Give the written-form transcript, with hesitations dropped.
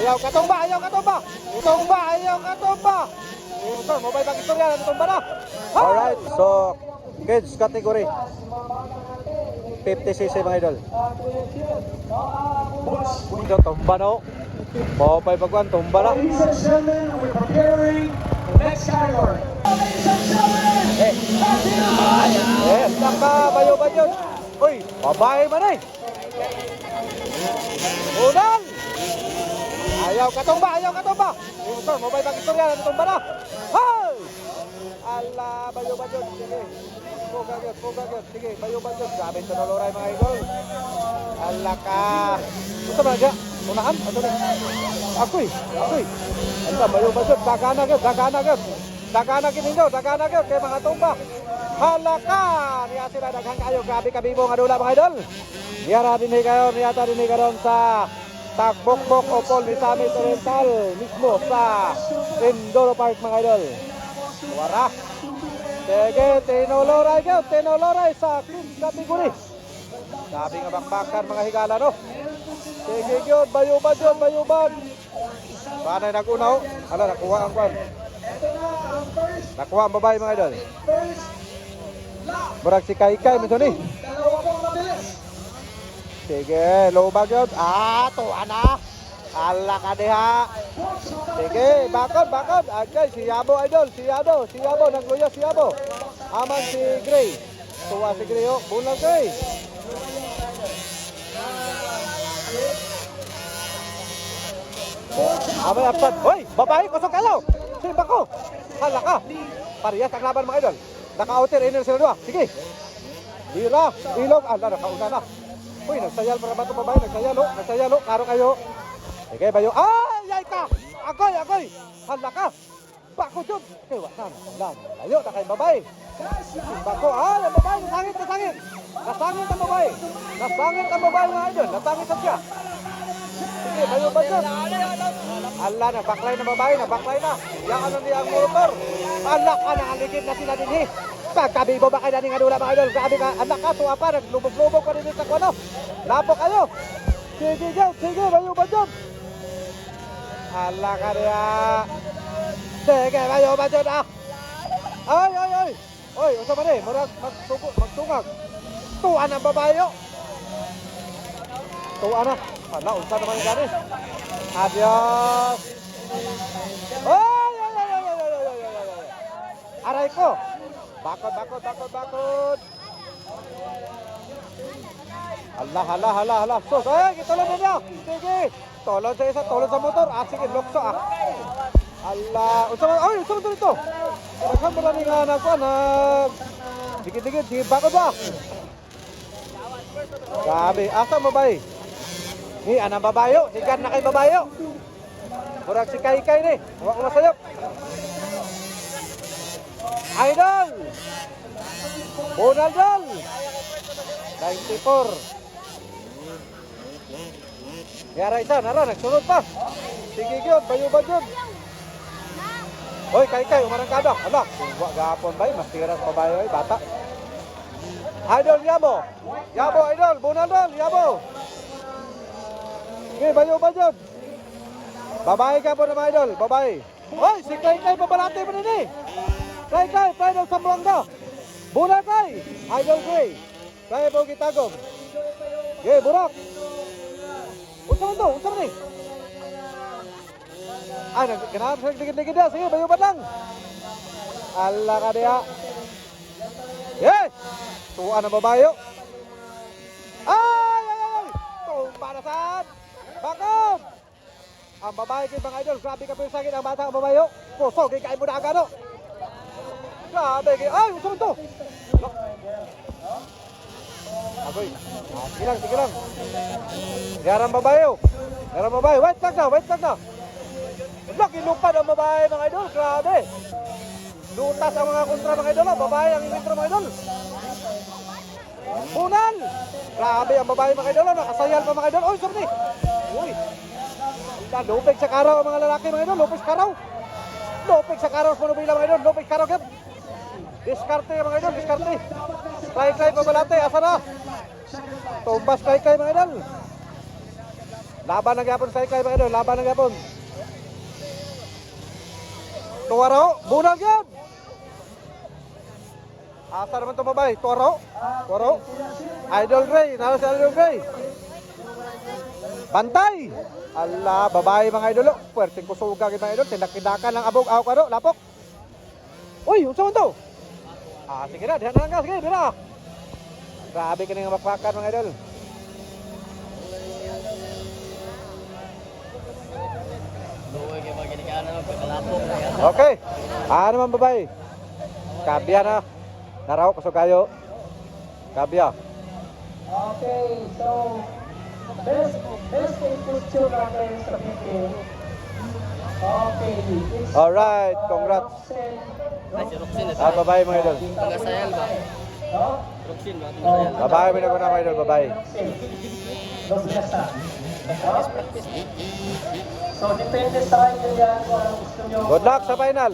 Ayaw katumba, ayaw katumba. Tumba, ayaw katumba. Ito, mobile bang istorya, natumba na. Alright, so kids category 50cc mga idol. Ito, tumba na. Mobile bagwan, tumba na. Ladies and gentlemen, we're preparing the next category. Ladies and gentlemen, Naka, bayo ba yun? Uy, babae man eh. Unang! Ayaw katumba, ayaw katumba. Ito, mobile bang istorya, natumba na. Hey! Ala, bayo ba yun? Sige. Pugagad. Sige, bayo ba yun? Grabe ito na loray mga idol. Ala ka. Ito ba dyan? Unahan? Ito na. Ako'y. Ala, bayo ba yun? Daganagin ninyo. Kaya mga tumba. Hala ka. Niya sila daghang kayo. Grabe kabibo nga dula mga idol. Niyata din kayo sa Tagbokbok Opol ni Summit Oriental mismo sa Indoro Park mga idol. Wara. Sige, tinoloray sa kids category. Sabi nga bakbakan mga higala no. Sige yun, bayuban. Paano nag-unaw? Ala, nakuha ang kwan. Nakuha ang babae mga idol. Murag si Kaikai minto ni. Sige, lubag yun. Tuwa na. Ala ka diha. Sige, bakod. Okay, si Yabo idol. Si Yabo. Nagluya si Yabo. Aman si Gray. Tuwa si Gray. Bulang Gray. Amay apad. Hoy, babae, kusok kalaw. Simba ko. Hala ka. Parehas ang laban mga idol. Naka-outer inner sila dua. Sige. Dira, ilog. Ala, nakauna na. Uy, nagsayal para ba ito babae? Nagsayalo. Karo kayo. Sige, bayo. Ay ka. Agoy. Hala ka. Bako dyan. Okay, wala na. Layo na kayo babae. Bako. Ang babae. Nasangit. Nasangit ang babae. Mga idol. Nasangit ang siya. Sige, bayo ba dyan? Ala na, baklay na babae na. Yan niya ang motor. Ala ka, nakaligid na sila din eh. Pagkabibo ba kayo nga dula mga idol? Grabe ka, anak ka, tuwa pa, naglubog-lubog pa rin sa kuwano. Lapo kayo. Sige, bayo ba dyan? Ala ka niya. Sige, bayo ba dyan Ay. Oy, unsa man eh, magtungag. Tuwa na babae yo. Tuwa na. Hala, unsa naman yung gani? Adios. Ay. Aray ko. Bakod. Hala. Sus, kitulon na niya. Sige. Tolon sa isa, tolon sa motor. Sige, lokso Hala. Unsa man dito? Daghang marami nga dikit-dikit, di bakod ba? Grabe, asa babae? Ni anang babayo, sikat na kay babayo. Murag si Kaikai ni. Huwag ko masayop. Idol! Bonaldol! 94. Yara isa, nagsunod pa. Sige yun, bayo ba yun? Hoy, Kaikai, umarang kada. Hala, huwag gapon ba mas tiras babayo bata. Idol, Yabo, idol, Bonaldol, Yabo. Okay, bayo ba yun? Babae ka po na mga idol, babae. Hoy, si Kaikai pabalate mo din eh. Kaikai, pride of Sambuanga. Bunakay, Idol Gray. Kaya po kitagom. Okay, burak. Unsa man eh. Nagkanahap sa dikit-dikit na. Sige, bayo ba lang? Ala ka diya. Yes! Tuwa na babayo. Ay! Tumpa na saan? Bakit? Ang babae kayo mga idol, grabe ka po yung sakit ang bata ang babayo. Puso, kikain mo na agad o. Grabe kayo. Ay, gusto mo ito. Agoy. Sige lang. Yarang babayo. Wait lang na. Laki lupad ang babae mga idol, grabe. Lutas ang mga kontra mga idol, babae ang intro mga idol. Bunal. Grabe ang babae mga idol, nakasayal pa mga idol. Oy, sorry. Uy. Lupig sa karaw ang mga lalaki mga idol, lupig sa karaw. Lupig sa karaw sa nubila mga idol, lupig sa karaw kep. Diskarte mga idol, diskarte. Try pabalate, asa na? Tumbas kay mga idol. Laban ng yapon sa ikay mga idol, laban ng yapon. Tuwaro, bunag yan. Asa naman ito babay, tuwaro. Tuwaro. Idol Ray, nalo si Idol Ray. Pantay. Ala, babae mga idol. Puwerteng kusuga mga idol. Tindakidakan ng abog, awak ano, lapok. Uy, unsa man to? Sige na, dihan na lang ka, sige, dira. Grabe ka nga makpakan mga idol. Okay. Ano man babae? Kabya na. Naraw, kusog kayo. Kabya. Okay, so best in picture natin sa video. Okay, it's Alright, congrats. Roxanne. Ay, si Roxin na Ah, babae mga idol. Tagasayal ba? No? Roxin ba? Tagasayal. Babae may naguna mga idol, babae. Roxanne. So, depende sa inyo yan kung anong gusto nyo. Good luck sa final.